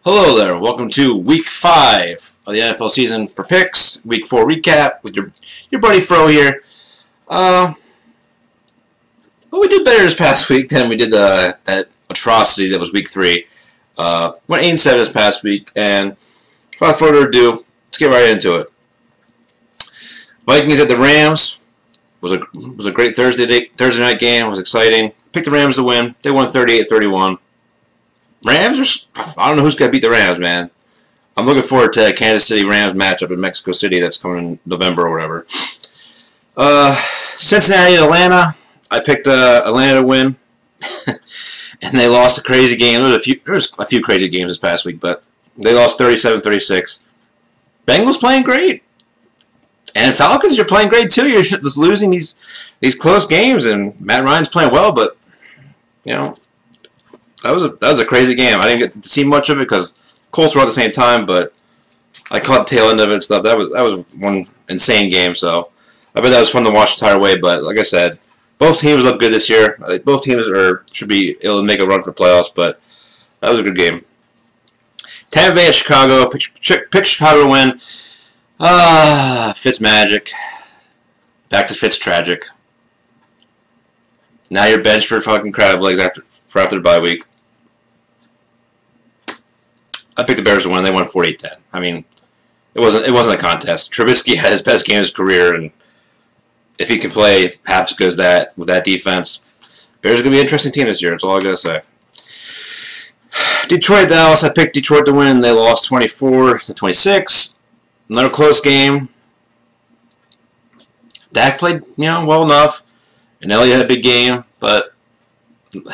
Hello there. Welcome to Week 5 of the NFL season for picks. Week 4 recap with your buddy Fro here. But we did better this past week than we did that atrocity that was Week 3. Went 8-7 this past week, and without further ado, let's get right into it. Vikings at the Rams was a great Thursday night game. It was exciting. Picked the Rams to win. They won 38-31. Rams I don't know who's going to beat the Rams, man. I'm looking forward to a Kansas City Rams matchup in Mexico City that's coming in November or whatever. Cincinnati and Atlanta. I picked Atlanta to win. And they lost a crazy game. There was a few crazy games this past week, but they lost 37-36. Bengals playing great. And Falcons, you're playing great too. You're just losing these close games, and Matt Ryan's playing well, but you know, that was a crazy game. I didn't get to see much of it because Colts were at the same time, but I caught the tail end of it and stuff. That was one insane game. So I bet that was fun to watch the entire way. But like I said, both teams look good this year. Both teams should be able to make a run for playoffs. But that was a good game. Tampa Bay at Chicago. Pick Chicago to win. Fitz magic. Back to Fitz tragic. Now you're benched for fucking crab legs after the bye week. I picked the Bears to win. They won 48-10. I mean, it wasn't a contest. Trubisky had his best game of his career, and if he can play half as good as that with that defense, Bears are gonna be an interesting team this year. That's all I gotta say. Detroit Dallas. I picked Detroit to win. They lost 24-26. Another close game. Dak played, well enough. And Elliott had a big game, but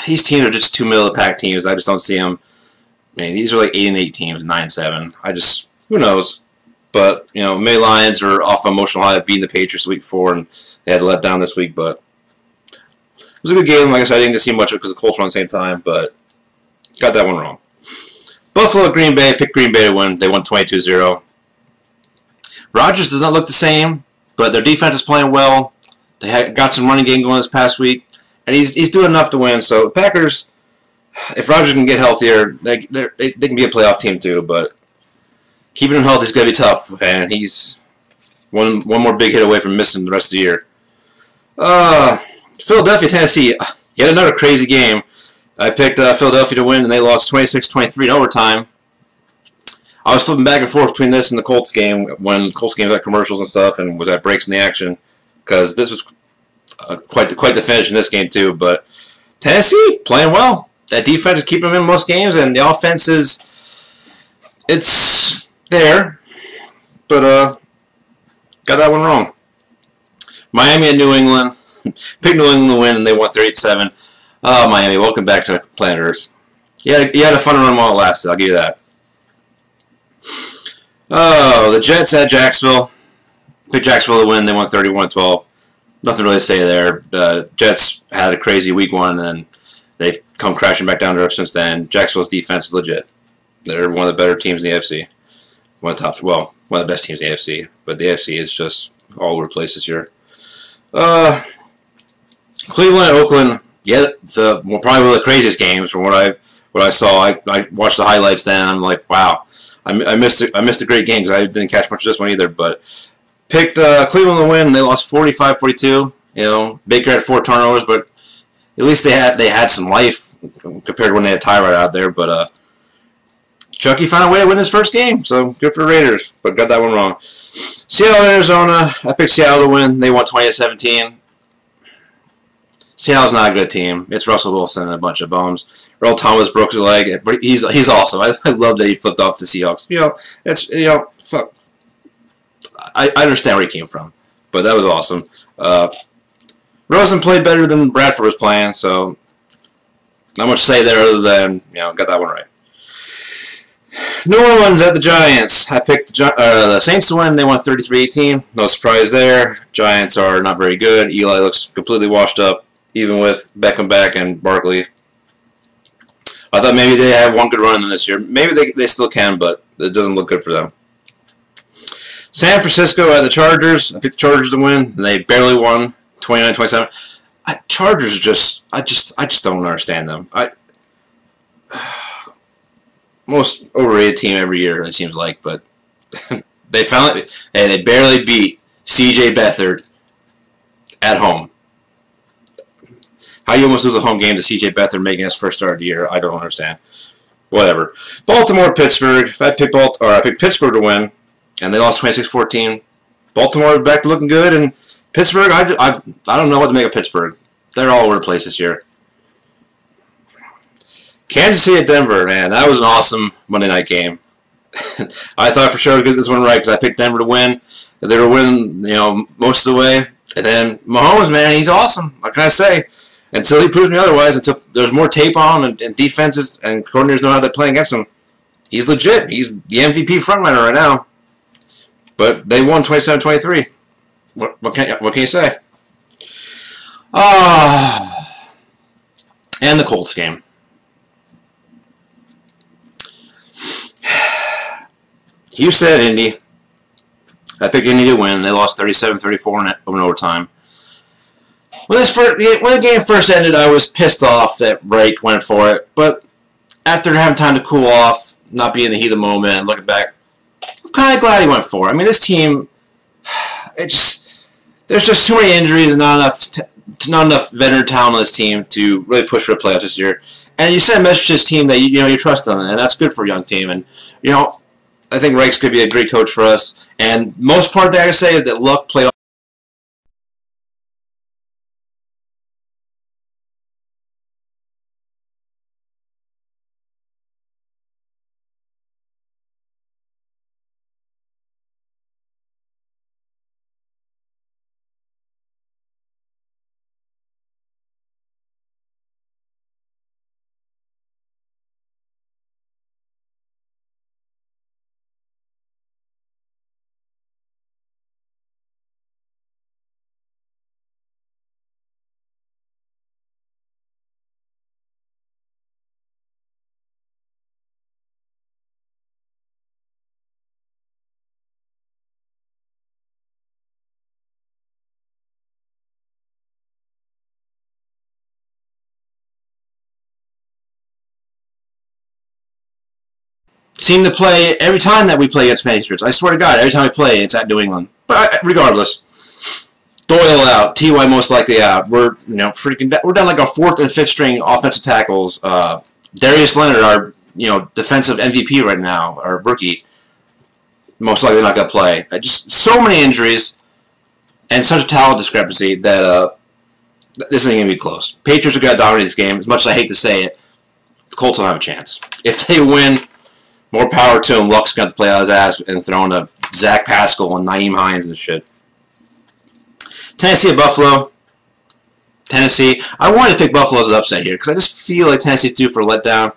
these teams are just two middle-of-the-pack teams. I just don't see them. I mean, these are like 8-8 teams, 9-7. Who knows? But, May Lions are off emotional high of beating the Patriots week 4, and they had to let down this week, but it was a good game. Like I said, I didn't see much of it because the Colts were on the same time, but got that one wrong. Buffalo at Green Bay. Picked Green Bay to win. They won 22-0. Rodgers does not look the same, but their defense is playing well. They got some running game going this past week, and he's doing enough to win. So the Packers, if Rodgers can get healthier, they can be a playoff team too. But keeping him healthy is going to be tough, and he's one more big hit away from missing the rest of the year. Philadelphia, Tennessee, yet another crazy game. I picked Philadelphia to win, and they lost 26-23 in overtime. I was flipping back and forth between this and the Colts game when Colts games had commercials and stuff, and was at breaks in the action. Because this was quite the finish in this game too. But Tennessee playing well. That defense is keeping them in most games, and the offense it's there. But got that one wrong. Miami and New England. Picked New England to win, and they won 38-7. Oh, Miami, welcome back to planet Earth. You had a fun run while it lasted. I'll give you that. Oh, the Jets at Jacksonville. Picked Jacksonville to win. They won 31-12. Nothing really to say there. Jets had a crazy week 1, and they've come crashing back down to earth since then. Jacksonville's defense is legit. They're one of the better teams in the AFC. One of the best teams in the AFC. But the AFC is just all over the place this year. Cleveland and Oakland. Yeah, probably one of the craziest games from what I saw. I watched the highlights then. And I'm like, wow. I missed a great game because I didn't catch much of this one either, but. Picked Cleveland to win, and they lost 45-42. Baker had 4 turnovers, but at least they had some life compared to when they had Tyrod out there. But Chucky found a way to win his first game, so good for the Raiders, but got that one wrong. Seattle, Arizona. I picked Seattle to win. They won 20-17. Seattle's not a good team. It's Russell Wilson and a bunch of bums. Earl Thomas broke his leg. He's awesome. I love that he flipped off the Seahawks. Fuck. I understand where he came from, but that was awesome. Rosen played better than Bradford was playing, so not much to say there other than, got that one right. New Orleans at the Giants. I picked the Saints to win. They won 33-18. No surprise there. Giants are not very good. Eli looks completely washed up, even with Beckham back and Barkley. I thought maybe they had one good run in this year. Maybe they still can, but it doesn't look good for them. San Francisco at the Chargers. I picked the Chargers to win, and they barely won, 29-27. Chargers I just don't understand them. most overrated team every year, it seems like, but they finally, hey, they barely beat C.J. Beathard at home. How you almost lose a home game to C.J. Beathard making his first start of the year, I don't understand. Whatever. Baltimore, Pittsburgh. If I picked Pittsburgh to win, and they lost 26-14. Baltimore back to looking good, and Pittsburgh, I don't know what to make of Pittsburgh. They're all over the place this year. Kansas City at Denver, man, that was an awesome Monday night game. I thought for sure I'd get this one right because I picked Denver to win. They were winning, most of the way. And then Mahomes, man, he's awesome. What can I say? Until he proves me otherwise, until there's more tape on him and defenses and coordinators know how to play against him, he's legit. He's the MVP frontrunner right now. But they won 27-23. What can you say? And the Colts game. Houston at Indy. I picked Indy to win. They lost 37-34 in overtime. When the game first ended, I was pissed off that Reich went for it. But after having time to cool off, not being in the heat of the moment, and looking back, I'm kind of glad he went for it. I mean, this team, there's just too many injuries and not enough veteran talent on this team to really push for the playoffs this year. And you send a message to this team that you trust them, and that's good for a young team. And I think Reich's could be a great coach for us. And most part that I can say is that luck played. Seem to play every time that we play against Patriots. I swear to God, every time we play, it's at New England. But regardless, Doyle out, Ty most likely out. We're we're down like our fourth and fifth string offensive tackles. Darius Leonard, our defensive MVP right now, our rookie, most likely not gonna play. Just so many injuries and such a talent discrepancy that this isn't gonna be close. Patriots are gonna dominate this game. As much as I hate to say it, the Colts don't have a chance. If they win, more power to him. Luck's got to play out his ass and throwing to Zach Pascal and Naeem Hines and shit. Tennessee at Buffalo. Tennessee. I wanted to pick Buffalo as an upset here because I just feel like Tennessee's due for a letdown.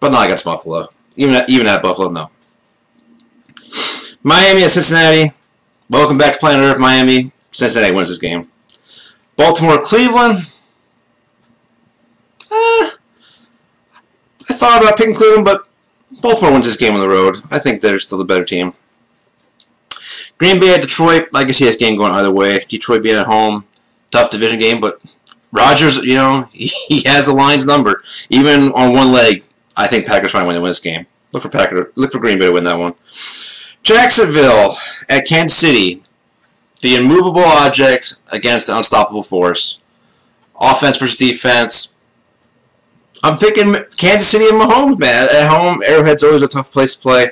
But not against Buffalo. Even at Buffalo, no. Miami at Cincinnati. Welcome back to planet Earth, Miami. Cincinnati wins this game. Baltimore, Cleveland. I thought about picking Cleveland, but Baltimore wins this game on the road. I think they're still the better team. Green Bay at Detroit. I can see this game going either way. Detroit being at home. Tough division game, but Rodgers, he has the Lions number. Even on one leg, I think Packers find a way to win this game. Look for Green Bay to win that one. Jacksonville at Kansas City. The immovable object against the unstoppable force. Offense versus defense. I'm picking Kansas City and Mahomes, man. At home, Arrowhead's always a tough place to play.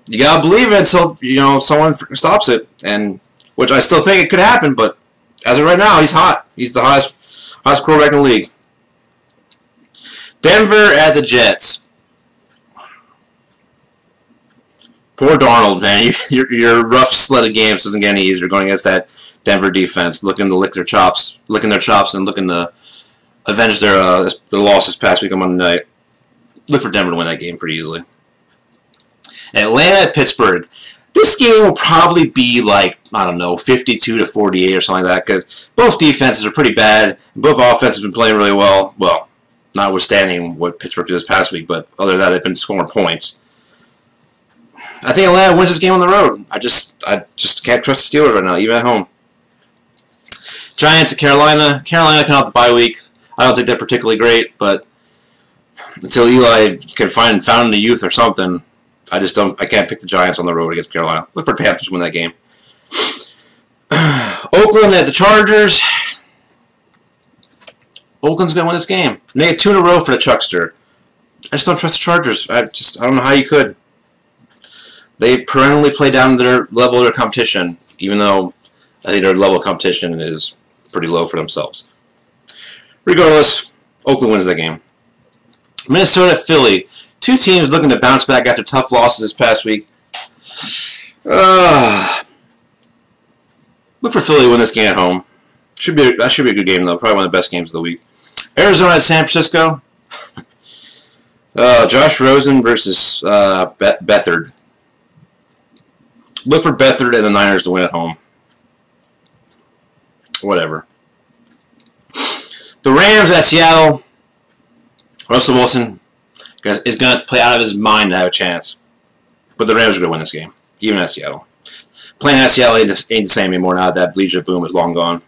You gotta believe it until someone stops it, and which I still think it could happen. But as of right now, he's hot. He's the highest quarterback in the league. Denver at the Jets. Poor Darnold, man. Your rough sled of games doesn't get any easier going against that Denver defense, looking to lick their chops, and looking to avenge their loss this past week on Monday night. Look for Denver to win that game pretty easily. Atlanta at Pittsburgh. This game will probably be like, I don't know, 52-48 or something like that, because both defenses are pretty bad. Both offenses have been playing really well. Well, notwithstanding what Pittsburgh did this past week, but other than that, they've been scoring points. I think Atlanta wins this game on the road. I just can't trust the Steelers right now, even at home. Giants at Carolina. Carolina coming out the bye week. I don't think they're particularly great, but until Eli can found the youth or something, I can't pick the Giants on the road against Carolina. Look for Panthers to win that game. Oakland at the Chargers. Oakland's going to win this game. Make it 2 in a row for the Chuckster. I just don't trust the Chargers. I don't know how you could. They perennially play down to their level of their competition, even though I think their level of competition is pretty low for themselves. Regardless, Oakland wins that game. Minnesota, Philly. 2 teams looking to bounce back after tough losses this past week. Look for Philly to win this game at home. That should be a good game, though. Probably one of the best games of the week. Arizona at San Francisco. Josh Rosen versus Beathard. Look for Beathard and the Niners to win at home. Whatever. The Rams at Seattle. Russell Wilson is going to play out of his mind to have a chance. But the Rams are going to win this game, even at Seattle. Playing at Seattle ain't the same anymore now that Bleacher Boom is long gone.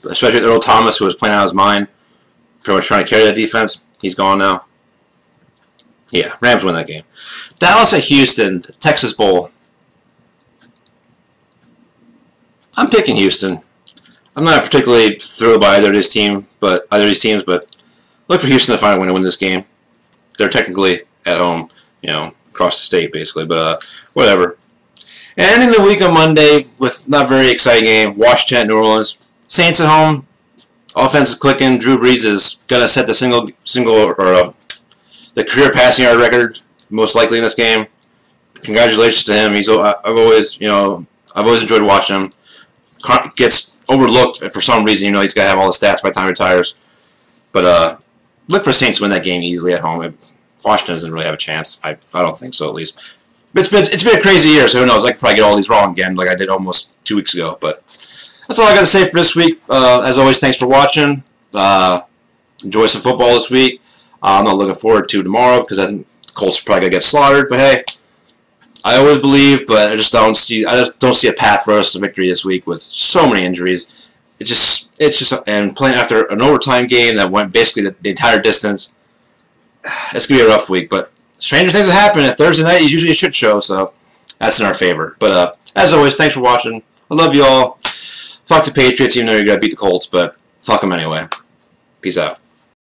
Especially Earl Thomas, who was playing out of his mind, pretty much trying to carry that defense. He's gone now. Yeah, Rams win that game. Dallas at Houston, Texas Bowl. I'm picking Houston. I'm not particularly thrilled by either of these teams, but look for Houston to find a way to win this game. They're technically at home, across the state basically, but whatever. And ending the week on Monday with not a very exciting game. Washington at New Orleans. Saints at home. Offense is clicking. Drew Brees is gonna set the the career passing yard record most likely in this game. Congratulations to him. I've always enjoyed watching him. Gets overlooked for some reason. He's got to have all the stats by the time he retires. But look for Saints to win that game easily at home. Washington doesn't really have a chance. I don't think so, at least. It's been a crazy year, so who knows? I could probably get all these wrong again, like I did almost 2 weeks ago. But that's all I got to say for this week. As always, thanks for watching. Enjoy some football this week. I'm not looking forward to tomorrow because I think the Colts are probably gonna get slaughtered. But hey, I always believe, but I just don't see a path for us to victory this week with so many injuries. It's just and playing after an overtime game that went basically the entire distance. It's gonna be a rough week, but stranger things have happened. And Thursday night is usually a shit show, so that's in our favor. But as always, thanks for watching. I love you all. Fuck the Patriots, even though you're gonna beat the Colts, but fuck them anyway. Peace out.